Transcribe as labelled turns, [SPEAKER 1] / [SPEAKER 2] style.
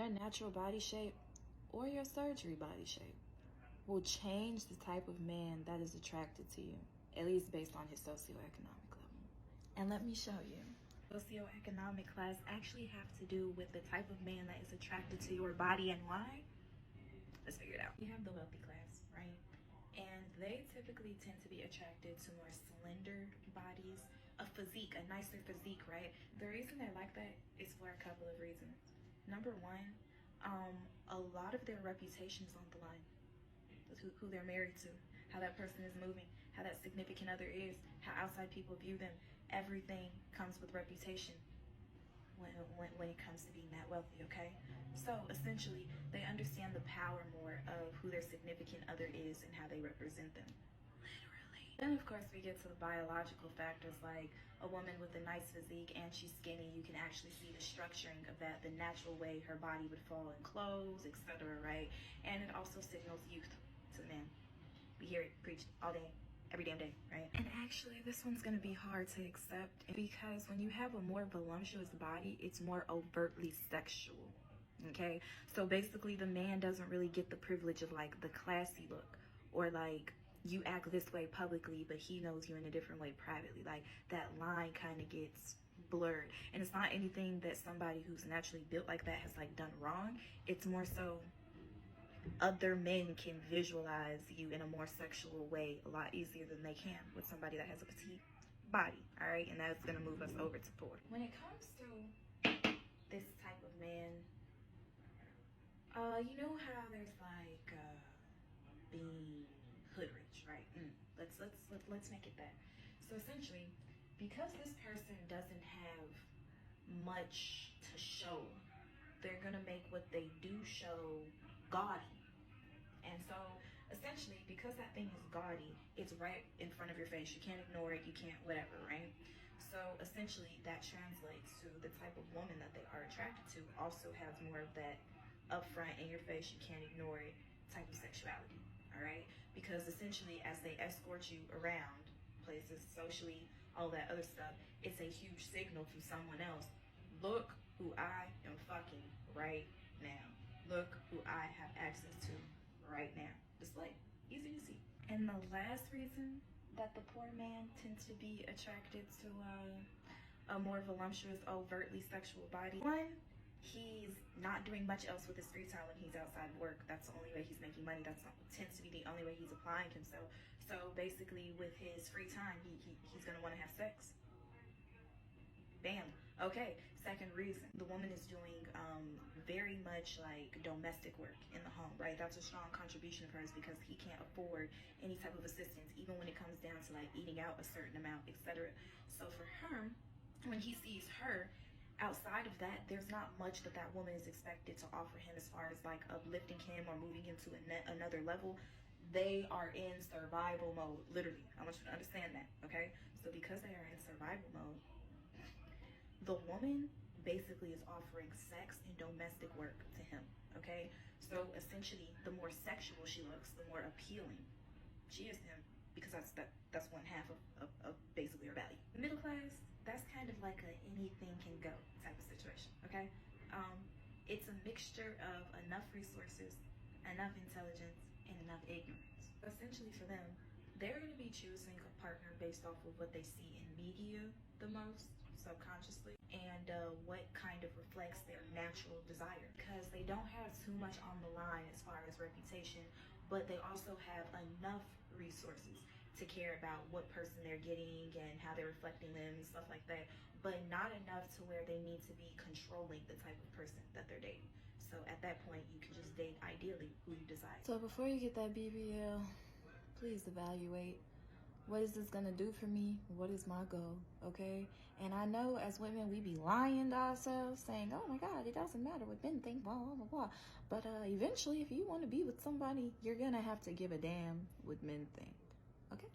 [SPEAKER 1] Your natural body shape or your surgery body shape will change the type of man that is attracted to you, at least based on his socioeconomic level. And let me show you. Socioeconomic class actually have to do with the type of man that is attracted to your body and why. Let's figure it out. You have the wealthy class, right? And they typically tend to be attracted to more slender bodies, a physique, a nicer physique, right? The reason they're like that is for a couple of reasons. Number one, a lot of their reputation is on the line. Who they're married to, how that person is moving, how that significant other is, how outside people view them. Everything comes with reputation when it comes to being that wealthy, okay? So essentially, they understand the power more of who their significant other is and how they represent them. Literally. Then of course we get to the biological factors, like a woman with a nice physique and she's skinny. You can actually see the structuring of that, the natural way her body would fall in clothes, etc., right? And it also signals youth to the men. We hear it preached all day, every damn day, right? And actually, this one's gonna be hard to accept because when you have a more voluptuous body, it's more overtly sexual, okay? So basically, the man doesn't really get the privilege of like the classy look, or like you act this way publicly, but he knows you in a different way privately. Like that line kind of gets blurred. And it's not anything that somebody who's naturally built like that has like done wrong. It's more so other men can visualize you in a more sexual way a lot easier than they can with somebody that has a petite body, all right? And that's gonna move us over to poor. When it comes to this type of man, you know how there's like being hood rich, right? Let's make it that. So essentially, because this person doesn't have much to show, they're gonna make what they do show gaudy. And so essentially, because that thing is gaudy, it's right in front of your face. You can't ignore it, you can't whatever, right? So essentially that translates to the type of woman that they are attracted to also has more of that upfront in your face, you can't ignore it type of sexuality, all right? Because essentially as they escort you around places, socially, all that other stuff, it's a huge signal to someone else. Look who I am fucking right now. Look who I have access to right now. Just like easy to see. And the last reason that the poor man tends to be attracted to a more voluptuous, overtly sexual body. One, he's not doing much else with his free time when he's outside of work. That's the only way he's making money. That tends to be the only way he's applying himself. So basically with his free time, he's gonna wanna have sex. Bam. Okay, second reason, the woman is doing very much like domestic work in the home, right? That's a strong contribution of hers because he can't afford any type of assistance, even when it comes down to like eating out a certain amount, etc. So for her, when he sees her, outside of that, there's not much that that woman is expected to offer him as far as like uplifting him or moving him to another level. They are in survival mode, literally. I want you to understand that, okay? So because they are in survival mode, the woman basically is offering sex and domestic work to him, okay? So essentially, the more sexual she looks, the more appealing she is to him, because that's one half of basically her value. Middle class, that's kind of like a anything can go type of situation, okay? It's a mixture of enough resources, enough intelligence, and enough ignorance. Essentially for them, they're gonna be choosing a partner based off of what they see in media the most, subconsciously, and what kind of reflects their natural desire, because they don't have too much on the line as far as reputation, but they also have enough resources to care about what person they're getting and how they're reflecting them and stuff like that, but not enough to where they need to be controlling the type of person that they're dating. So at that point, you can just date ideally who you desire. So before you get that BBL, please evaluate. What is this gonna do for me? What is my goal, okay? And I know as women, we be lying to ourselves saying, oh my God, it doesn't matter what men think, blah, blah, blah, blah. But eventually, if you wanna be with somebody, you're gonna have to give a damn what men think, okay?